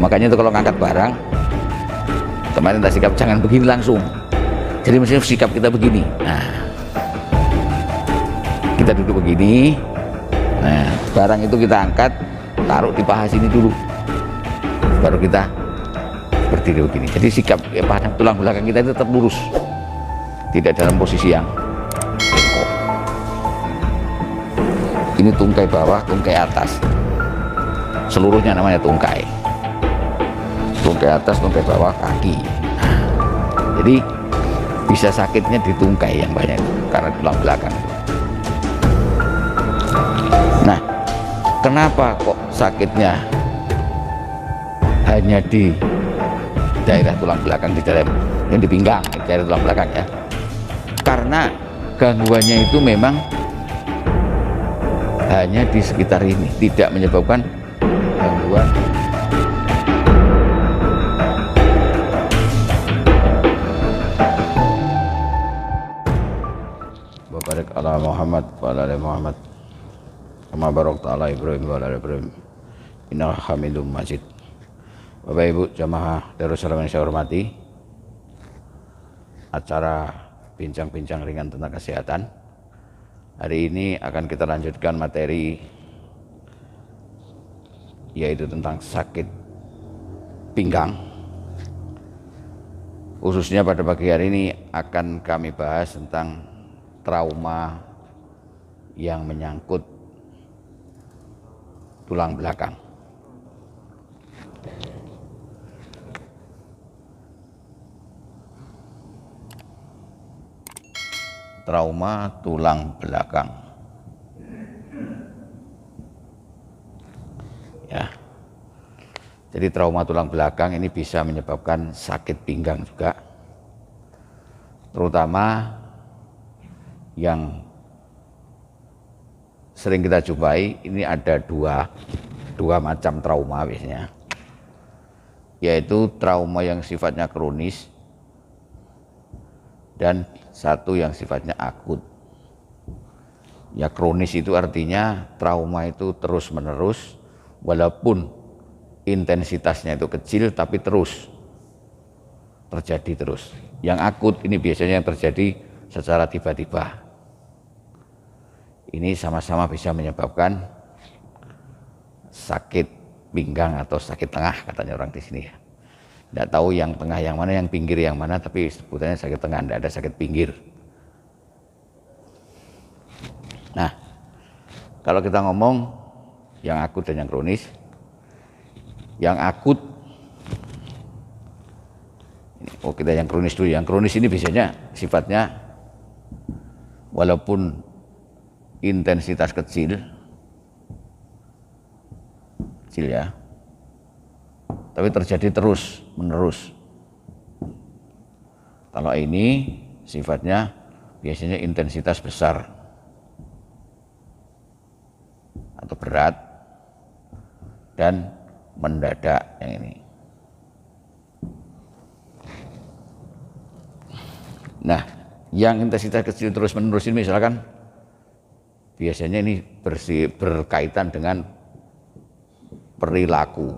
makanya itu kalau ngangkat barang, kemarin tak sikap jangan begini langsung. Jadi mestinya sikap kita begini. Nah, kita duduk begini. Nah, barang itu kita angkat, taruh di paha sini dulu, baru kita berdiri begini. Jadi sikap tulang belakang kita itu tetap lurus, tidak dalam posisi yang bengkok. Ini tungkai bawah, tungkai atas, seluruhnya namanya tungkai. Tungkai atas, tungkai bawah, kaki. Nah, jadi bisa sakitnya di tungkai yang banyak itu, karena tulang belakang. Nah, kenapa kok sakitnya hanya di daerah tulang belakang, di daerah yang di pinggang, di daerah tulang belakang ya? Karena gangguannya itu memang hanya di sekitar ini, tidak menyebabkan gangguan Barik ala Muhammad wa ala ali Muhammad kama barakta ala Ibrahim wa ala ali Ibrahim innaka Hamidum Majid. Bapak Ibu jamaah Darussalam yang saya hormati, acara bincang-bincang ringan tentang kesehatan hari ini akan kita lanjutkan materi, yaitu tentang sakit pinggang. Khususnya pada pagi hari ini akan kami bahas tentang trauma yang menyangkut tulang belakang. Trauma tulang belakang. Ya. Jadi trauma tulang belakang ini bisa menyebabkan sakit pinggang juga. Terutama yang sering kita jumpai ini ada dua macam trauma biasanya, yaitu trauma yang sifatnya kronis dan satu yang sifatnya akut. Ya, kronis itu artinya trauma itu terus menerus walaupun intensitasnya itu kecil tapi terus terjadi terus. Yang akut ini biasanya yang terjadi secara tiba-tiba. Ini sama-sama bisa menyebabkan sakit pinggang atau sakit tengah, katanya orang di sini ya. Tidak tahu yang tengah yang mana, yang pinggir yang mana, tapi sebutannya sakit tengah, tidak ada sakit pinggir. Nah, kalau kita ngomong yang akut dan yang kronis, yang akut, kita yang kronis dulu. Yang kronis ini biasanya sifatnya walaupun intensitas kecil ya, tapi terjadi terus menerus. Kalau ini sifatnya biasanya intensitas besar atau berat dan mendadak yang ini. Nah, yang intensitas kecil terus menerus ini misalkan biasanya ini berkaitan dengan perilaku,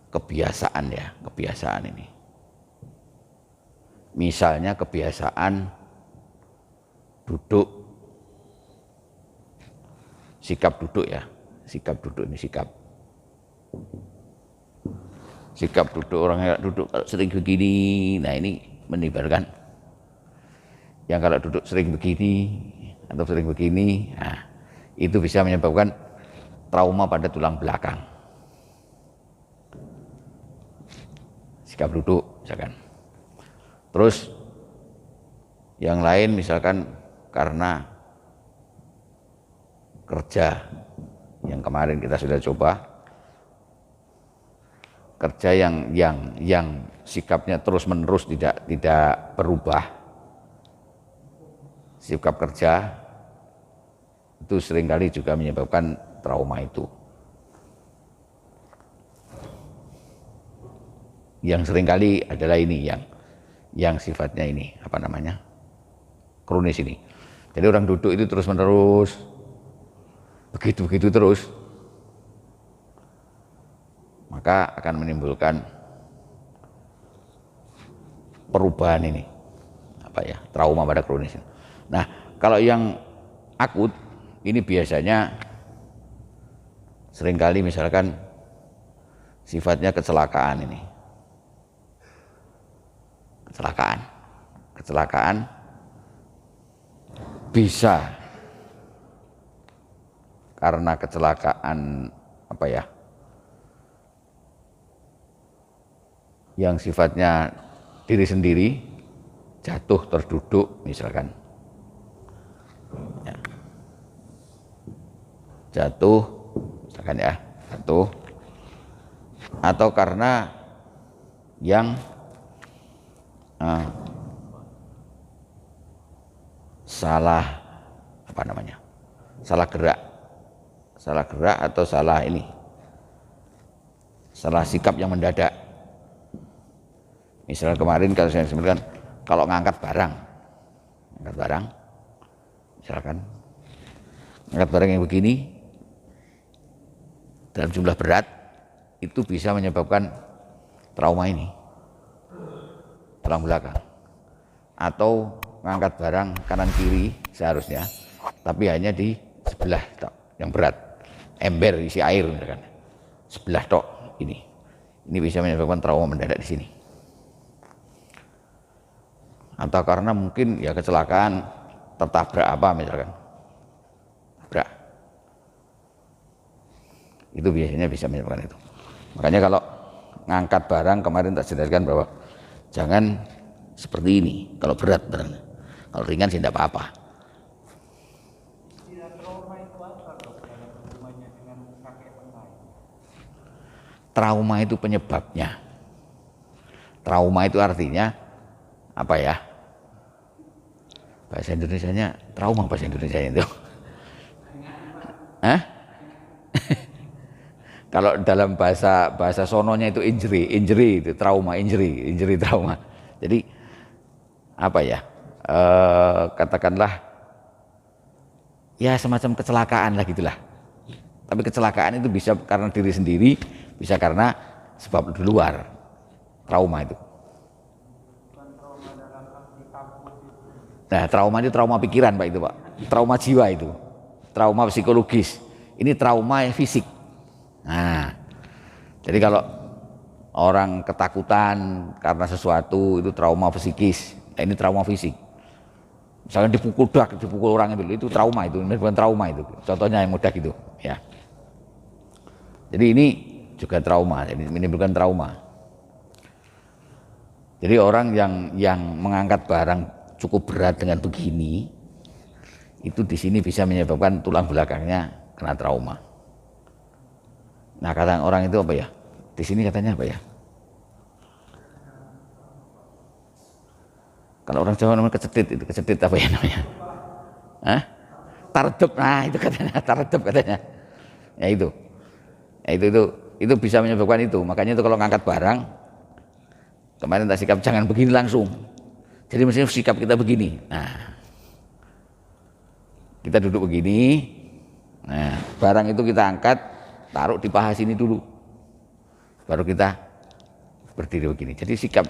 kebiasaan ya, kebiasaan ini. Misalnya kebiasaan duduk, sikap duduk ya, sikap duduk ini sikap duduk, orang yang duduk sering begini, nah ini menimbulkan yang kalau duduk sering begini atau sering begini, nah, itu bisa menyebabkan trauma pada tulang belakang. Sikap duduk misalkan. Terus yang lain misalkan karena kerja yang kemarin kita sudah coba, kerja yang sikapnya terus menerus tidak berubah. Sikap kerja itu seringkali juga menyebabkan trauma itu. Yang seringkali adalah ini yang sifatnya ini apa namanya, kronis ini. Jadi orang duduk itu terus menerus begitu terus, maka akan menimbulkan perubahan ini, apa ya, trauma pada kronis. Nah, kalau yang akut ini biasanya seringkali misalkan sifatnya kecelakaan ini. Kecelakaan bisa karena kecelakaan apa ya, yang sifatnya diri sendiri, jatuh terduduk misalkan ya. Jatuh misalkan ya, jatuh, atau karena yang salah apa namanya, salah gerak atau salah sikap yang mendadak. Misalnya kemarin kalau saya sebutkan, kalau ngangkat barang misalkan ngangkat barang yang begini dalam jumlah berat, itu bisa menyebabkan trauma ini, tulang belakang. Atau ngangkat barang kanan kiri seharusnya, tapi hanya di sebelah tok yang berat, ember isi air misalkan, sebelah tok ini bisa menyebabkan trauma mendadak di sini. Atau karena mungkin ya kecelakaan, tertabrak apa misalkan, tabrak, itu biasanya bisa menyebabkan itu. Makanya kalau ngangkat barang kemarin tak jelaskan bahwa jangan seperti ini kalau berat barangnya. Kalau ringan sih tidak apa-apa. Trauma itu penyebabnya. Trauma itu artinya apa ya? Bahasa Indonesianya trauma, bahasa Indonesia itu. Hah? Kalau dalam bahasa sononya itu injury itu trauma, injury trauma. Jadi apa ya? Katakanlah ya semacam kecelakaan lah gitulah. Tapi kecelakaan itu bisa karena diri sendiri, bisa karena sebab di luar, trauma itu. Nah, trauma itu trauma pikiran Pak itu Pak, trauma jiwa itu, trauma psikologis. Ini trauma fisik. Nah, jadi kalau orang ketakutan karena sesuatu itu trauma psikis, nah, ini trauma fisik. Misalnya dipukul orang itu trauma, itu bukan trauma itu. Contohnya yang mudah gitu, ya. Jadi ini juga trauma, jadi menimbulkan trauma. Jadi orang yang mengangkat barang cukup berat dengan begini, itu di sini bisa menyebabkan tulang belakangnya kena trauma. Nah, kata orang itu apa ya? Di sini katanya apa ya? Kalau orang Jawa namanya kecetit apa ya namanya? Hah? Tardep, nah itu katanya, tardep katanya. Ya itu. Ya itu bisa menyebabkan itu. Makanya itu kalau ngangkat barang, kemarin tak sikap jangan begini langsung. Jadi mestinya sikap kita begini. Nah, kita duduk begini. Nah, barang itu kita angkat, taruh di paha sini dulu. Baru kita berdiri begini. Jadi sikap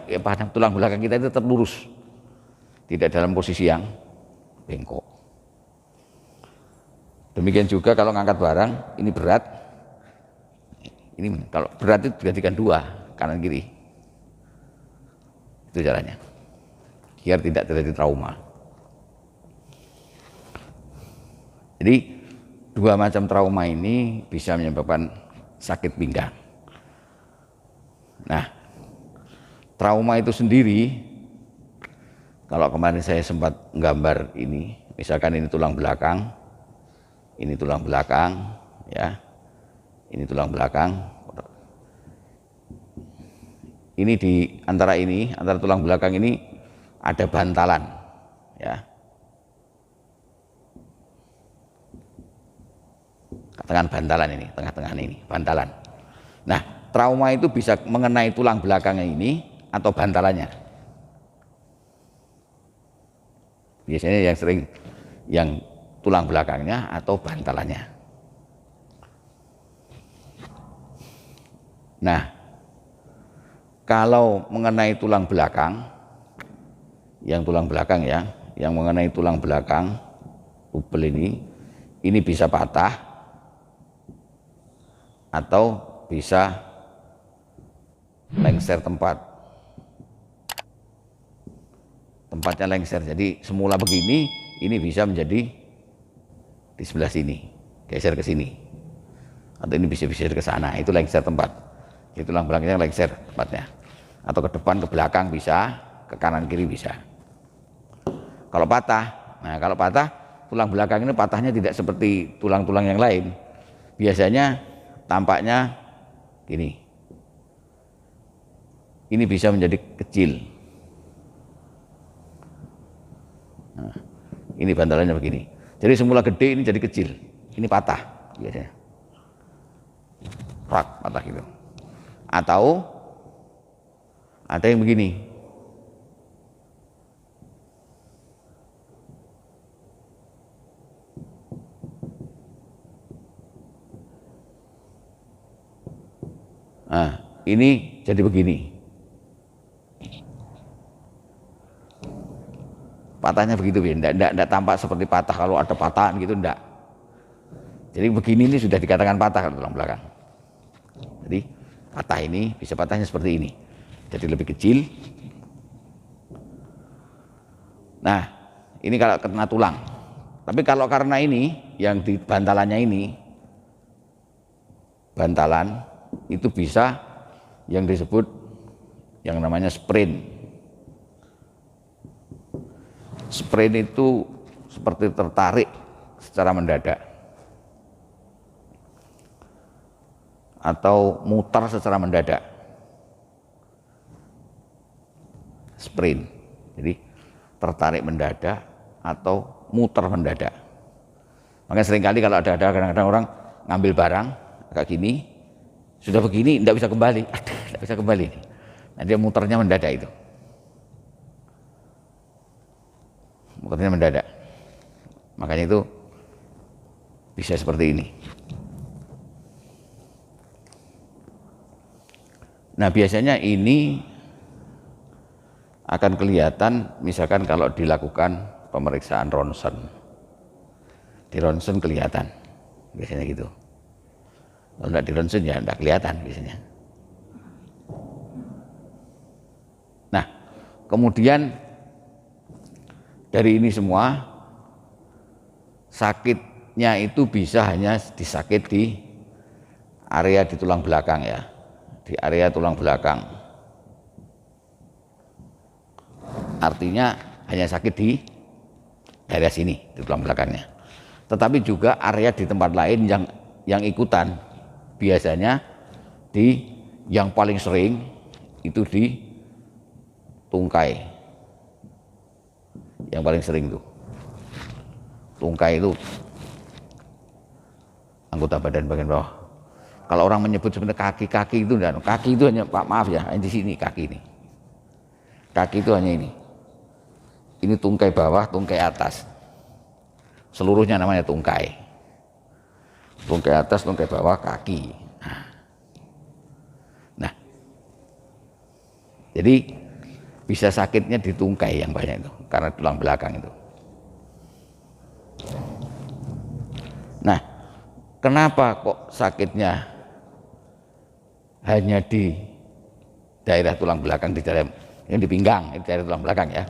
tulang belakang kita itu tetap lurus. Tidak dalam posisi yang bengkok. Demikian juga kalau ngangkat barang, ini berat. Ini kalau berat itu digantikan dua, kanan kiri. Itu caranya. Biar tidak terjadi trauma. Jadi dua macam trauma ini bisa menyebabkan sakit pinggang. Nah, trauma itu sendiri, kalau kemarin saya sempat gambar ini, misalkan ini tulang belakang, ya, ini tulang belakang. Ini di antara tulang belakang ini ada bantalan, ya. Katakan bantalan ini, tengah-tengah ini, bantalan. Nah, trauma itu bisa mengenai tulang belakangnya ini atau bantalannya. Biasanya yang sering yang tulang belakangnya atau bantalannya. Nah, kalau mengenai tulang belakang, yang tulang belakang ya, yang mengenai tulang belakang tubel ini bisa patah atau bisa lengser tempatnya lengser. Jadi semula begini, ini bisa menjadi di sebelah sini, geser ke sini, atau ini bisa ke sana. Itu lengser tempat. Jadi tulang belakangnya lengser tempatnya, atau ke depan ke belakang bisa, ke kanan kiri bisa. Kalau patah, nah kalau patah tulang belakang ini patahnya tidak seperti tulang-tulang yang lain. Biasanya tampaknya gini, ini bisa menjadi kecil. Nah, ini bantalannya begini. Jadi semula gede ini jadi kecil. Ini patah biasanya. Rak, patah gitu. Atau ada yang begini. Nah, ini jadi begini. Patahnya begitu ya, enggak tampak seperti patah kalau ada patahan gitu, enggak. Jadi begini ini sudah dikatakan patah kalau tulang belakang. Jadi patah ini bisa patahnya seperti ini, jadi lebih kecil. Nah, ini kalau kena tulang. Tapi kalau karena ini yang di bantalannya ini, bantalan itu bisa yang disebut yang namanya sprain. Sprain itu seperti tertarik secara mendadak atau mutar secara mendadak. Sprain, jadi tertarik mendadak atau mutar mendadak. Makanya seringkali kalau ada kadang-kadang orang ngambil barang kayak gini, sudah begini tidak bisa kembali, tidak bisa kembali. Nah, dia muternya mendadak itu. Muternya mendadak. Makanya itu bisa seperti ini. Nah, biasanya ini akan kelihatan misalkan kalau dilakukan pemeriksaan ronsen. Di ronsen kelihatan biasanya gitu. Kalau tidak di ronsen ya tidak kelihatan biasanya. Nah, kemudian dari ini semua sakitnya itu bisa hanya disakit di area di tulang belakang ya, di area tulang belakang. Artinya hanya sakit di daerah sini di tulang belakangnya. Tetapi juga area di tempat lain yang ikutan, biasanya di yang paling sering itu di tungkai. Yang paling sering itu tungkai, itu anggota badan bagian bawah. Kalau orang menyebut sebenarnya kaki itu enggak, kaki itu hanya, Pak maaf ya, di sini kaki ini. Kaki itu hanya ini. Ini tungkai bawah, tungkai atas. Seluruhnya namanya tungkai. Tungkai atas, tungkai bawah, kaki. Nah, jadi bisa sakitnya di tungkai yang banyak itu karena tulang belakang itu. Nah, kenapa kok sakitnya hanya di daerah tulang belakang, di daerah yang di pinggang, di daerah tulang belakang ya?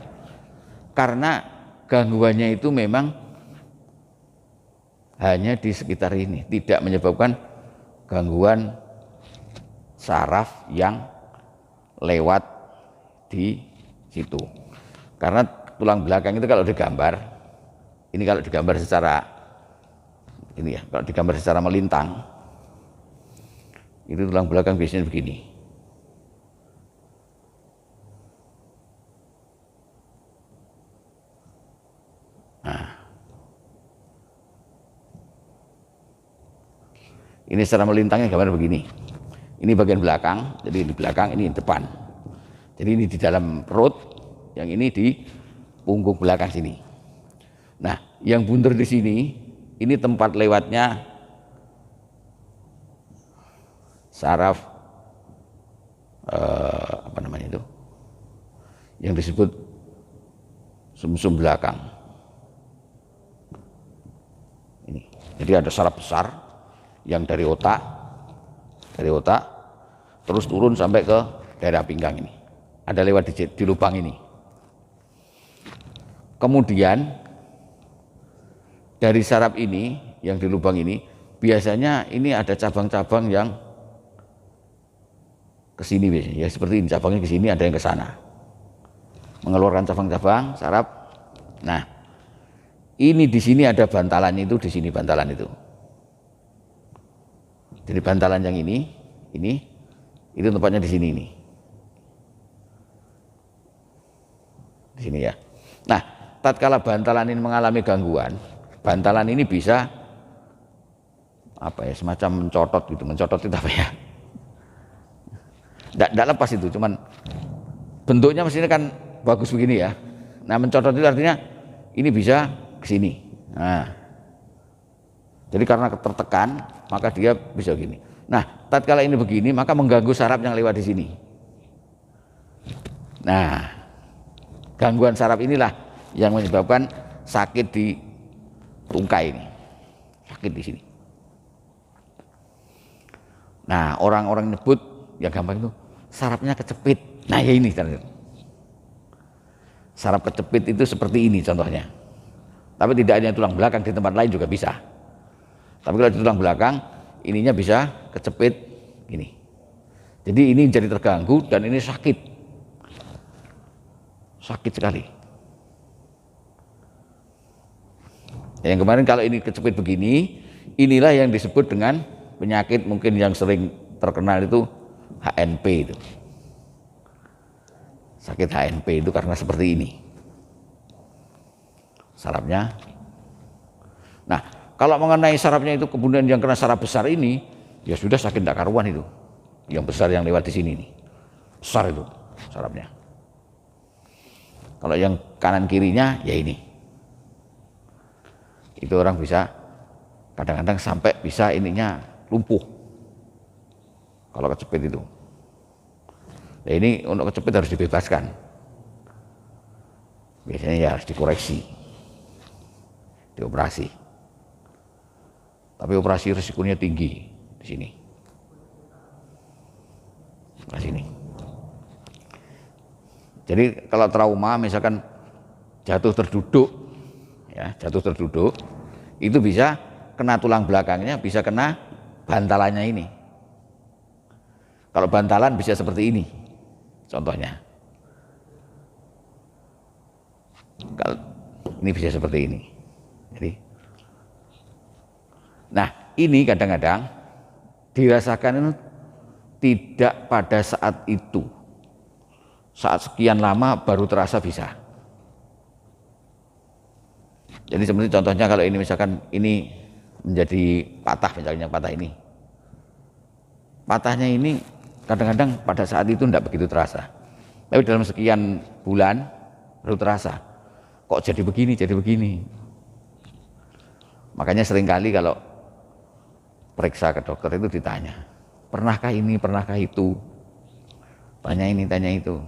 Karena gangguannya itu memang hanya di sekitar ini, tidak menyebabkan gangguan saraf yang lewat di situ. Karena tulang belakang itu kalau digambar, ini kalau digambar secara ini ya, kalau digambar secara melintang, itu tulang belakang biasanya begini. Nah, ini secara melintangnya gambar begini. Ini bagian belakang, jadi di belakang, ini depan. Jadi ini di dalam perut, yang ini di punggung belakang sini. Nah, yang bunder di sini, ini tempat lewatnya saraf apa namanya itu, yang disebut sumsum belakang. Ini. Jadi ada saraf besar yang dari otak terus turun sampai ke daerah pinggang ini. Ada lewat di lubang ini. Kemudian dari saraf ini yang di lubang ini biasanya ini ada cabang-cabang yang ke sini biasanya. Ya seperti ini, cabangnya ke sini, ada yang ke sana. Mengeluarkan cabang-cabang saraf. Nah, ini di sini ada bantalannya itu, di sini bantalan itu. Jadi bantalan yang ini itu tempatnya di sini ini. Di sini ya. Nah, tatkala bantalan ini mengalami gangguan, bantalan ini bisa apa ya, semacam mencotot gitu. Mencotot itu apa ya? Tidak lepas itu, cuman bentuknya mestinya kan bagus begini ya. Nah, mencotot itu artinya ini bisa ke sini. Nah, jadi karena tertekan maka dia bisa gini. Nah, tatkala ini begini maka mengganggu saraf yang lewat di sini. Nah, gangguan saraf inilah yang menyebabkan sakit di tungkai ini, sakit di sini. Nah, orang-orang nyebut yang gampang itu sarafnya kecepit. Nah, ya ini saraf kecepit itu seperti ini contohnya. Tapi tidak hanya tulang belakang, di tempat lain juga bisa. Tapi kalau di tulang belakang ininya bisa kecepit gini. Jadi ini jadi terganggu dan ini sakit sekali. Yang kemarin kalau ini kecepit begini, inilah yang disebut dengan penyakit mungkin yang sering terkenal itu HNP itu. Sakit HNP itu karena seperti ini sarafnya. Nah, kalau mengenai sarafnya itu kemudian yang kena saraf besar ini, ya sudah sakit tidak karuan itu. Yang besar yang lewat di sini nih, besar itu sarafnya. Kalau yang kanan kirinya ya ini, itu orang bisa kadang-kadang sampai bisa ininya lumpuh kalau kecepit itu. Nah, ini untuk kecepit harus dibebaskan. Biasanya ya harus dikoreksi, dioperasi. Tapi operasi risikonya tinggi di sini. Di sini. Jadi kalau trauma misalkan jatuh terduduk, ya jatuh terduduk, itu bisa kena tulang belakangnya, bisa kena bantalannya ini. Kalau bantalan bisa seperti ini, contohnya. Kalau ini bisa seperti ini. Jadi, nah ini kadang-kadang dirasakan itu tidak pada saat itu, saat sekian lama baru terasa bisa. Jadi seperti contohnya kalau ini misalkan ini menjadi patah, misalnya patah ini, patahnya ini kadang-kadang pada saat itu tidak begitu terasa, tapi dalam sekian bulan baru terasa. Kok jadi begini? Makanya seringkali kalau periksa ke dokter itu ditanya, pernahkah ini, pernahkah itu, tanya ini, tanya itu.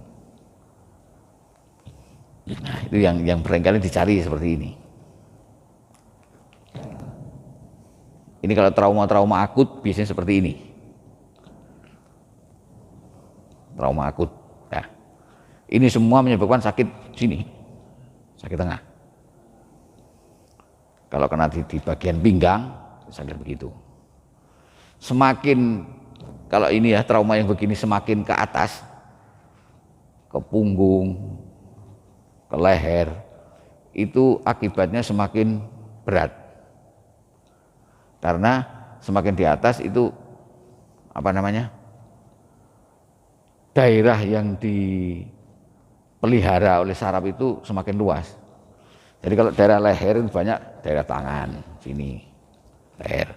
Nah, itu yang seringkali dicari seperti ini. Ini kalau trauma-trauma akut biasanya seperti ini. Trauma akut. Nah, ini semua menyebabkan sakit sini, sakit tengah. Kalau kena di bagian pinggang, sakit begitu. Semakin kalau ini ya trauma yang begini semakin ke atas, ke punggung, ke leher, itu akibatnya semakin berat. Karena semakin di atas itu apa namanya? Daerah yang dipelihara oleh saraf itu semakin luas. Jadi kalau daerah leher itu banyak daerah tangan, sini, leher,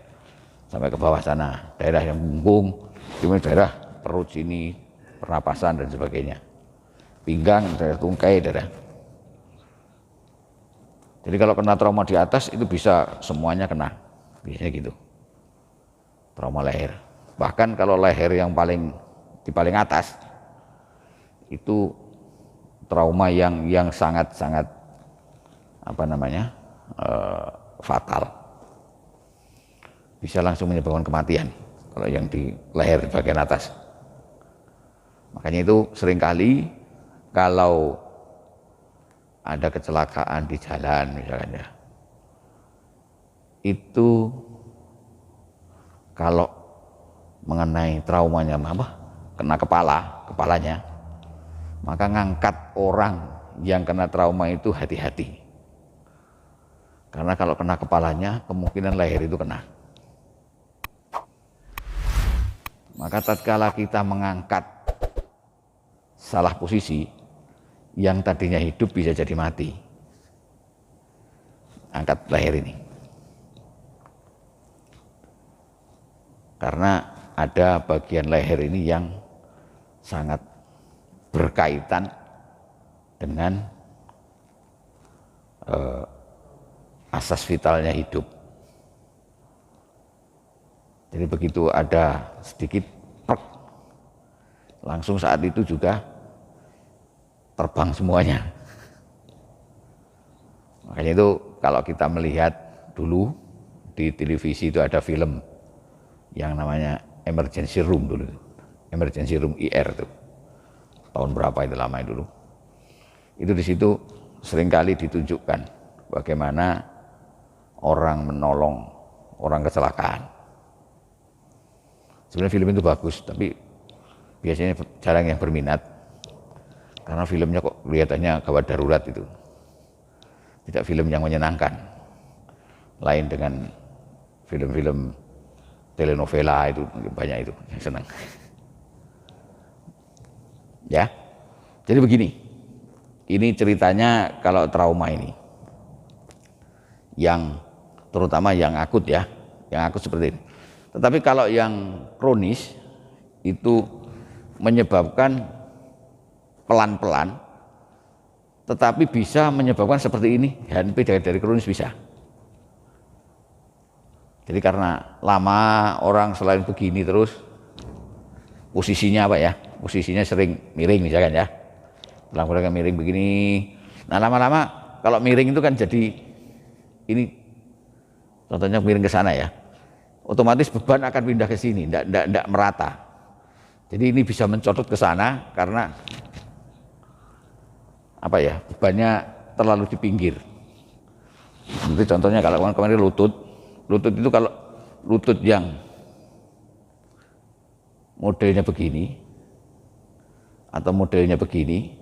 sampai ke bawah sana. Daerah yang punggung, cuma daerah perut sini, pernapasan dan sebagainya. Pinggang, daerah tungkai, daerah. Jadi kalau kena trauma di atas itu bisa semuanya kena, biasanya gitu. Trauma leher. Bahkan kalau leher yang di paling atas, itu trauma yang sangat-sangat fatal, bisa langsung menyebabkan kematian kalau yang di leher di bagian atas. Makanya itu seringkali kalau ada kecelakaan di jalan misalkan ya, itu kalau mengenai traumanya kena kepalanya, maka ngangkat orang yang kena trauma itu hati-hati. Karena kalau kena kepalanya, kemungkinan leher itu kena. Maka tatkala kita mengangkat salah posisi, yang tadinya hidup bisa jadi mati. Angkat leher ini. Karena ada bagian leher ini yang sangat berkaitan dengan asas vitalnya hidup. Jadi begitu ada sedikit langsung saat itu juga terbang semuanya. Makanya itu kalau kita melihat dulu di televisi itu ada film yang namanya Emergency Room dulu, Emergency Room IR itu tahun berapa itu, lama dulu. Itu di situ seringkali ditunjukkan bagaimana orang menolong orang kecelakaan. Sebenarnya film itu bagus, tapi biasanya jarang yang berminat karena filmnya kok kelihatannya gawat darurat itu, tidak film yang menyenangkan. Lain dengan film-film telenovela itu banyak itu yang senang. Ya, jadi begini, ini ceritanya kalau trauma ini, yang terutama yang akut ya, yang akut seperti ini. Tetapi kalau yang kronis itu menyebabkan pelan-pelan, tetapi bisa menyebabkan seperti ini, HNP dari kronis bisa. Jadi karena lama orang selain begini terus, posisinya posisinya sering miring misalkan ya, tulang-tulangnya miring begini. Nah lama-lama kalau miring itu kan jadi ini, contohnya miring ke sana ya, otomatis beban akan pindah ke sini, tidak merata. Jadi ini bisa mencotot ke sana karena bebannya terlalu di pinggir. Nanti contohnya kalau kemarin lutut itu, kalau lutut yang modelnya begini atau modelnya begini,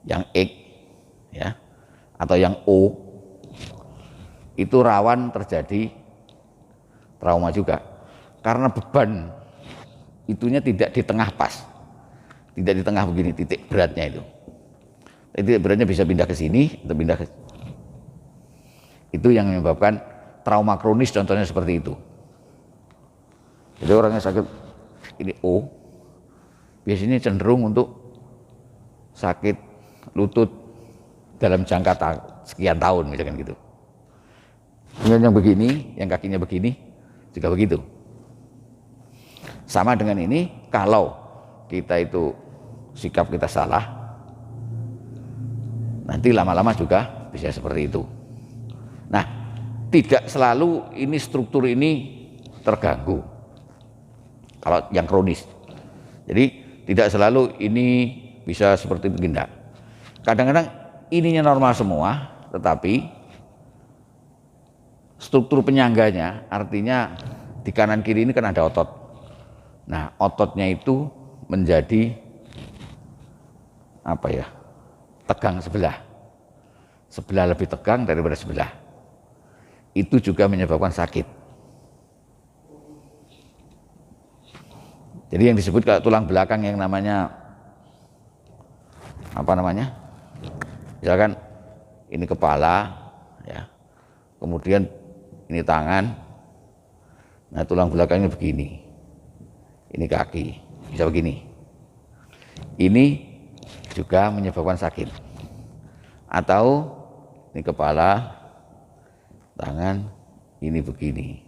yang X ya atau yang O, itu rawan terjadi trauma juga karena beban itunya tidak di tengah pas, tidak di tengah begini titik beratnya itu. Titik beratnya bisa pindah ke sini atau pindah ke, itu yang menyebabkan trauma kronis, contohnya seperti itu. Jadi orang yang sakit ini O biasanya cenderung untuk sakit lutut dalam jangka sekian tahun misalkan gitu. Kemudian yang begini, yang kakinya begini juga begitu. Sama dengan ini, kalau kita itu sikap kita salah, nanti lama-lama juga bisa seperti itu. Nah, tidak selalu ini struktur ini terganggu kalau yang kronis. Jadi tidak selalu ini bisa seperti itu, tidak. Kadang-kadang ininya normal semua, tetapi struktur penyangganya, artinya di kanan kiri ini kan ada otot. Nah, ototnya itu menjadi tegang sebelah lebih tegang daripada sebelah. Itu juga menyebabkan sakit. Jadi yang disebut kalau tulang belakang yang namanya misalkan ini kepala ya, kemudian ini tangan, nah tulang belakangnya begini, ini kaki bisa begini, ini juga menyebabkan sakit. Atau ini kepala, tangan, ini begini,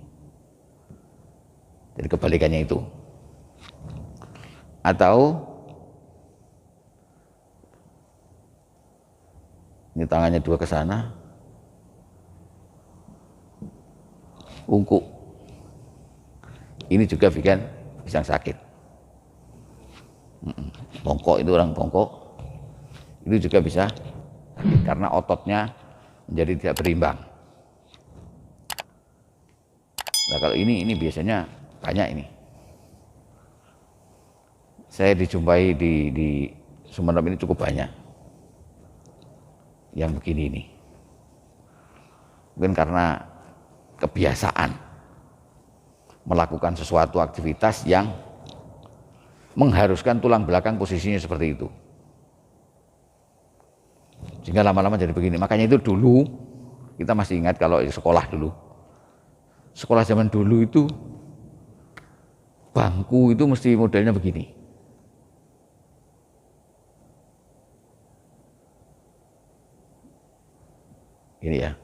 jadi kebalikannya itu. Atau Ini tangannya dua ke sana, ungkuk. Ini juga bikin bisa sakit. Bongkok itu orang bongkok, itu juga bisa sakit karena ototnya menjadi tidak berimbang. Nah kalau ini biasanya banyak ini. Saya dijumpai di Sumeneb ini cukup banyak yang begini ini. Mungkin karena kebiasaan melakukan sesuatu aktivitas yang mengharuskan tulang belakang posisinya seperti itu. Sehingga lama-lama jadi begini. Makanya itu dulu, kita masih ingat kalau sekolah dulu. Sekolah zaman dulu itu, bangku itu mesti modelnya begini. Ini ya,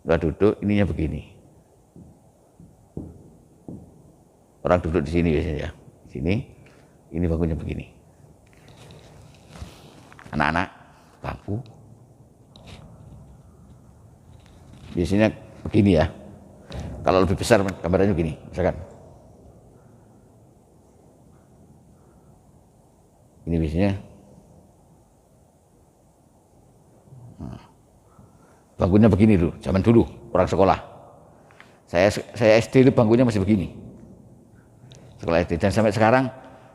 udah duduk, ininya begini. Orang duduk di sini biasanya ya, di sini, ini bangkunya begini. Anak-anak, bangku, biasanya begini ya. Kalau lebih besar gambarannya begini, misalkan. Ini biasanya. Bangkunya begini dulu, zaman dulu orang sekolah. Saya SD itu bangkunya masih begini. Sekolah SD dan sampai sekarang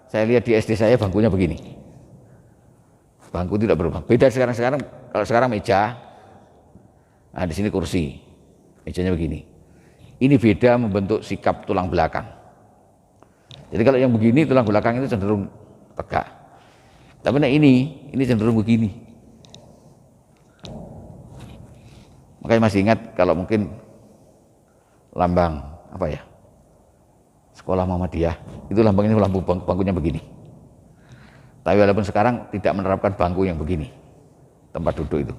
saya lihat di SD saya bangkunya begini. Bangku tidak berubah. Beda sekarang kalau sekarang meja. Nah, di sini kursi. Mejanya begini. Ini beda membentuk sikap tulang belakang. Jadi kalau yang begini tulang belakang itu cenderung tegak. Tapi nah ini cenderung begini. Makanya masih ingat kalau mungkin lambang apa ya, sekolah Muhammadiyah itu lambangnya bangkunya begini. Tapi walaupun sekarang tidak menerapkan bangku yang begini tempat duduk itu.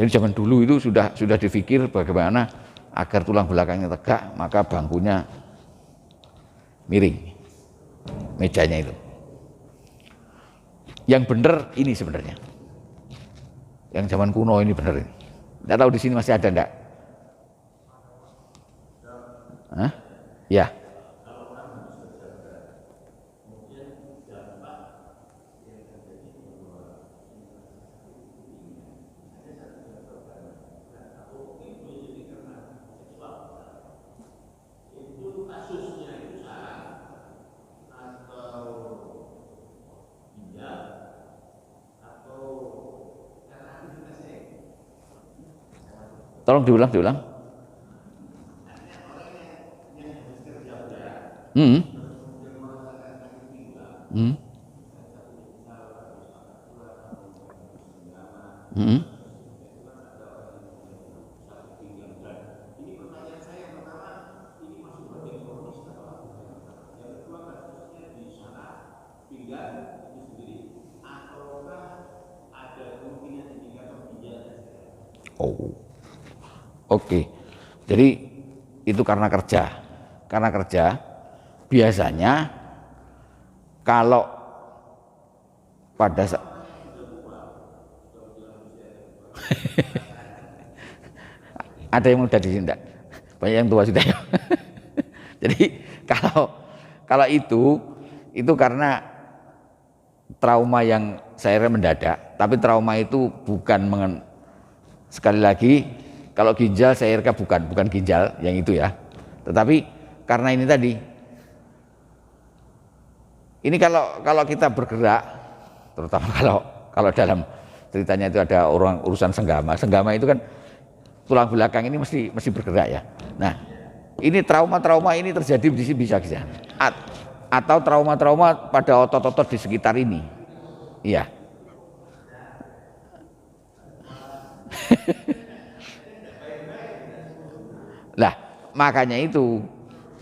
Jadi zaman dulu itu sudah dipikir bagaimana agar tulang belakangnya tegak, maka bangkunya miring, mejanya itu. Yang benar ini sebenarnya. Yang zaman kuno ini benar ini. Tidak tahu di sini masih ada enggak? Hah? Ya. Tolong diulang. Hmm. Hmm. Hmm. Oh. Oke. Jadi itu karena kerja. Karena kerja biasanya kalau pada ada yang muda di sini enggak? Banyak yang tua sudah ya. Jadi kalau itu karena trauma yang saya mendadak, tapi trauma itu bukan sekali lagi kalau ginjal saya kira bukan ginjal yang itu ya. Tetapi karena ini tadi. Ini kalau kita bergerak, terutama kalau dalam ceritanya itu ada urusan senggama itu kan tulang belakang ini mesti bergerak ya. Nah, ini trauma ini terjadi di sini bisa. Atau trauma pada otot-otot di sekitar ini. Iya. Lah, makanya itu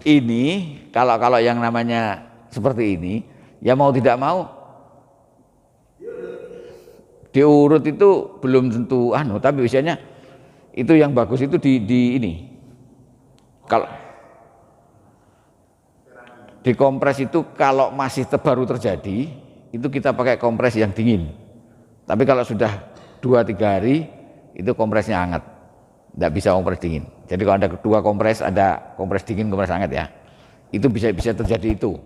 ini kalau yang namanya seperti ini, ya mau tidak mau diurut itu belum tentu tapi biasanya itu yang bagus itu di ini. Kalau dikompres itu kalau masih baru terjadi, itu kita pakai kompres yang dingin. Tapi kalau sudah 2-3 hari itu kompresnya hangat, tidak bisa kompres dingin. Jadi kalau ada dua kompres, ada kompres dingin, kompres hangat ya, itu bisa terjadi itu.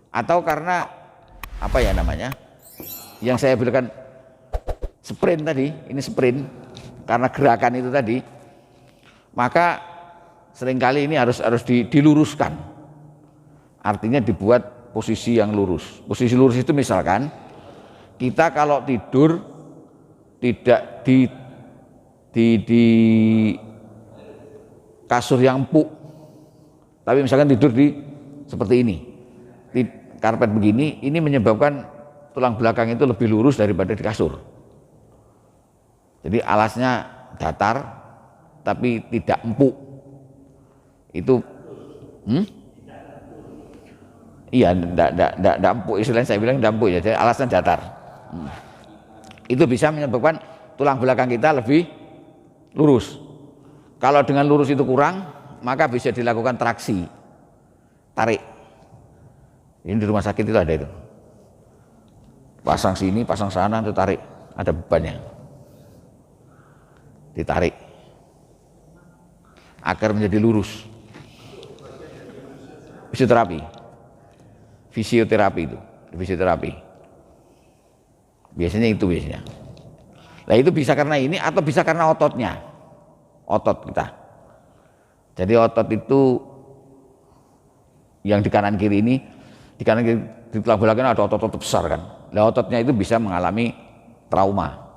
Atau karena apa ya namanya, yang saya bilang sprint tadi, ini sprint karena gerakan itu tadi, maka seringkali ini harus diluruskan. Artinya dibuat posisi yang lurus. Posisi lurus itu misalkan kita kalau tidur tidak di kasur yang empuk, tapi misalkan tidur di seperti ini, di karpet begini, ini menyebabkan tulang belakang itu lebih lurus daripada di kasur. Jadi alasnya datar tapi tidak empuk. Itu iya, tidak empuk, istilahnya saya bilang tidak empuk ya, jadi alasnya datar. Itu bisa menyebabkan tulang belakang kita lebih lurus. Kalau dengan lurus itu kurang, maka bisa dilakukan traksi, tarik. Ini di rumah sakit itu ada itu, pasang sini, pasang sana, itu tarik, ada bebannya, ditarik agar menjadi lurus. Fisioterapi itu, fisioterapi. Biasanya itu biasanya. Nah itu bisa karena ini atau bisa karena ototnya, otot kita. Jadi otot itu yang di kanan kiri ini, di kanan kiri di tulang belakang ada otot-otot besar kan. Nah ototnya itu bisa mengalami trauma.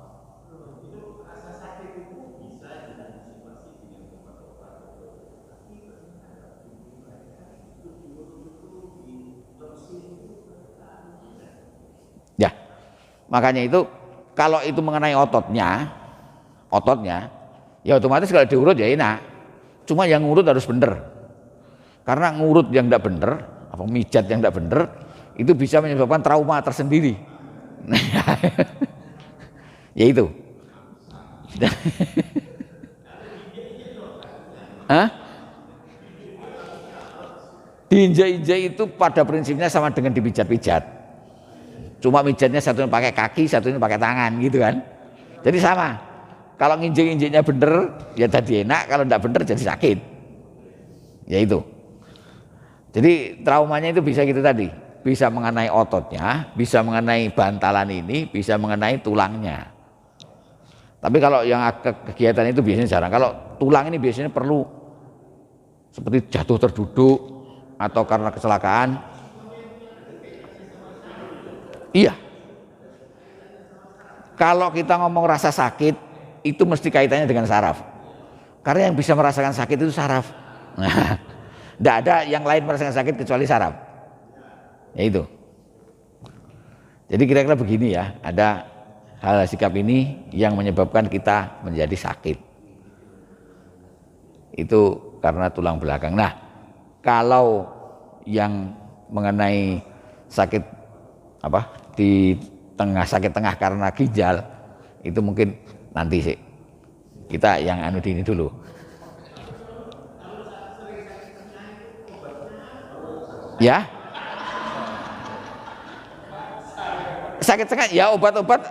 Ya, makanya itu kalau itu mengenai ototnya, ya otomatis kalau diurut ya enak. Cuma yang ngurut harus bener. Karena ngurut yang tidak bener, apa mijat yang tidak bener, itu bisa menyebabkan trauma tersendiri. Ya itu. Hah? Diinjak-injak itu pada prinsipnya sama dengan dipijat-pijat. Cuma mijatnya satunya pakai kaki, satunya pakai tangan gitu kan. Jadi sama. Kalau nginjek-injeknya bener ya tadi enak, kalau tidak bener jadi sakit. Ya itu. Jadi traumanya itu bisa gitu tadi. Bisa mengenai ototnya, bisa mengenai bantalan ini, bisa mengenai tulangnya. Tapi kalau yang kegiatan itu biasanya jarang. Kalau tulang ini biasanya perlu seperti jatuh terduduk atau karena kecelakaan. Iya. Kalau kita ngomong rasa sakit, itu mesti kaitannya dengan saraf. Karena yang bisa merasakan sakit itu saraf. Nah, tidak ada yang lain merasakan sakit kecuali saraf. Ya itu. Jadi kira-kira begini ya, ada hal sikap ini yang menyebabkan kita menjadi sakit. Itu karena tulang belakang. Nah, kalau yang mengenai sakit apa? Di tengah sakit tengah karena ginjal itu mungkin nanti sih kita yang ini dulu. Ya, sakit tengah ya obat-obat.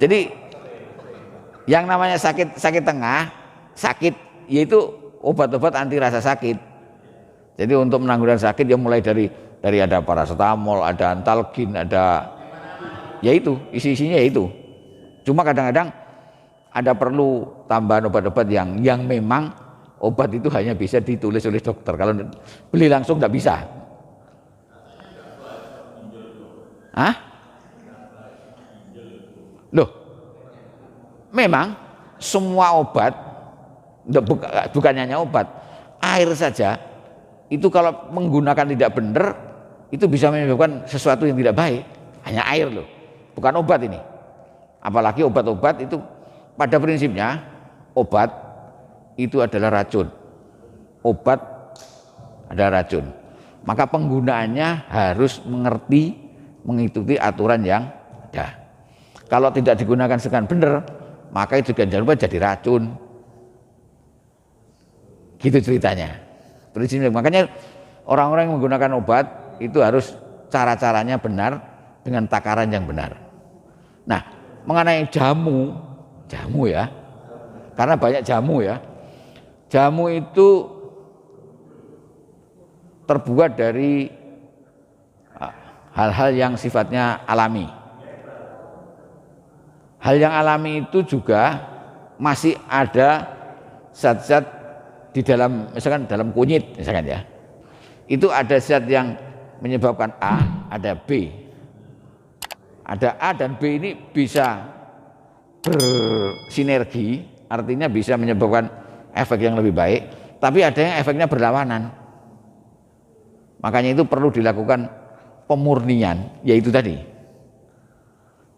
Jadi yang namanya sakit tengah, sakit yaitu obat-obat anti rasa sakit. Jadi untuk menanggulangi sakit ya mulai dari ada paracetamol, ada antalgin, ada ya itu isi-isinya ya itu. Cuma kadang-kadang ada perlu tambahan obat-obat yang memang obat itu hanya bisa ditulis oleh dokter. Kalau beli langsung tidak bisa. Hah? Loh, memang semua obat, bukan hanya obat, air saja itu kalau menggunakan tidak benar itu bisa menyebabkan sesuatu yang tidak baik. Hanya air loh, bukan obat ini. Apalagi obat-obat itu pada prinsipnya obat itu adalah racun. Obat adalah racun. Maka penggunaannya harus mengerti, mengikuti aturan yang ada. Kalau tidak digunakan dengan benar, maka itu jangan lupa jadi racun. Gitu ceritanya. Prinsipnya makanya orang-orang yang menggunakan obat itu harus cara-caranya benar dengan takaran yang benar. Nah, mengenai jamu ya, karena banyak jamu ya. Jamu itu terbuat dari hal-hal yang sifatnya alami. Hal yang alami itu juga masih ada zat-zat di dalam, misalkan dalam kunyit misalkan ya. Itu ada zat yang menyebabkan A, ada B. Ada A dan B ini bisa bersinergi, artinya bisa menyebabkan efek yang lebih baik, tapi ada yang efeknya berlawanan. Makanya itu perlu dilakukan pemurnian, yaitu tadi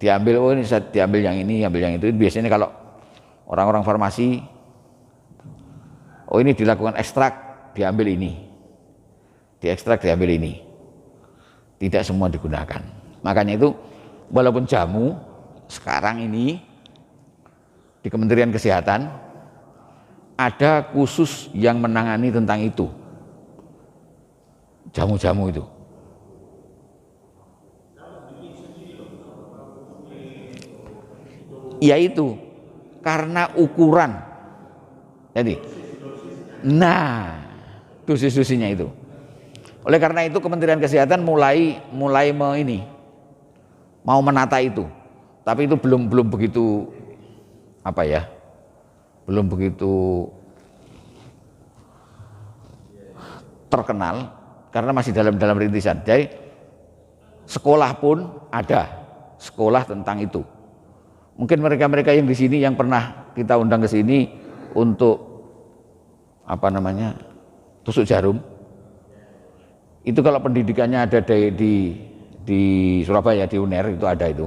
diambil, oh ini diambil yang ini, ambil yang itu. Biasanya kalau orang-orang farmasi, oh ini dilakukan ekstrak, diambil ini, diekstrak, diambil ini. Tidak semua digunakan. Makanya itu walaupun jamu sekarang ini di Kementerian Kesehatan ada khusus yang menangani tentang itu, jamu-jamu itu. Yaitu karena ukuran. Jadi, nah dosis-dosisnya itu. Oleh karena itu Kementerian Kesehatan mulai mau menata itu, tapi itu belum begitu belum begitu terkenal karena masih dalam rintisan. Jadi sekolah pun ada sekolah tentang itu. Mungkin mereka yang di sini yang pernah kita undang ke sini untuk tusuk jarum. Itu kalau pendidikannya ada di Surabaya, di UNER itu ada itu.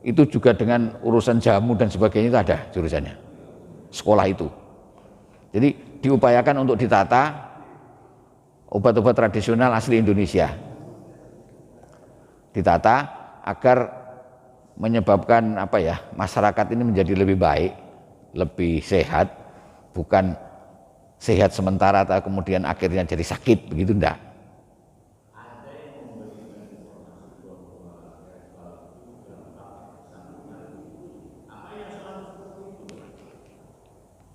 Itu juga dengan urusan jamu dan sebagainya itu ada jurusannya. Sekolah itu. Jadi diupayakan untuk ditata obat-obat tradisional asli Indonesia. Ditata agar menyebabkan masyarakat ini menjadi lebih baik, lebih sehat, bukan sehat sementara atau kemudian akhirnya jadi sakit, begitu enggak.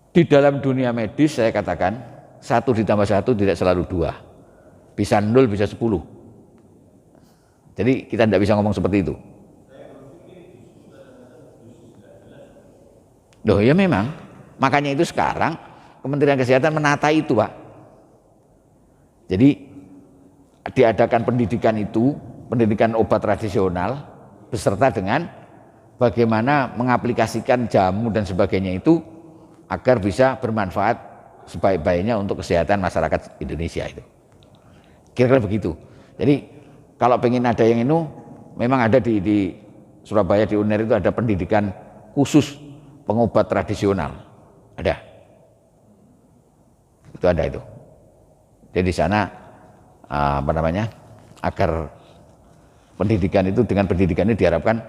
Di dalam dunia medis saya katakan 1 ditambah 1 tidak selalu 2, bisa 0 bisa 10. Jadi kita tidak bisa ngomong seperti itu. Loh ya memang, makanya itu sekarang Kementerian Kesehatan menata itu Pak. Jadi diadakan pendidikan itu, pendidikan obat tradisional beserta dengan bagaimana mengaplikasikan jamu dan sebagainya itu agar bisa bermanfaat sebaik-baiknya untuk kesehatan masyarakat Indonesia itu. Kira-kira begitu. Jadi kalau pengen ada yang ini, memang ada di Surabaya di UNER itu ada pendidikan khusus pengobat tradisional. Ada. Itu ada itu. Jadi di sana agar pendidikan itu dengan pendidikan ini diharapkan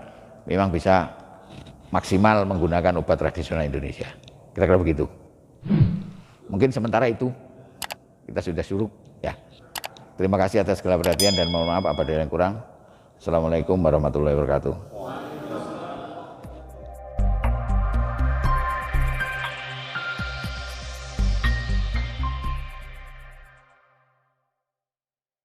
memang bisa maksimal menggunakan obat tradisional Indonesia. Kira-kira begitu. Mungkin sementara itu kita sudah suruh ya. Terima kasih atas segala perhatian dan mohon maaf apabila ada yang kurang. Assalamualaikum warahmatullahi wabarakatuh.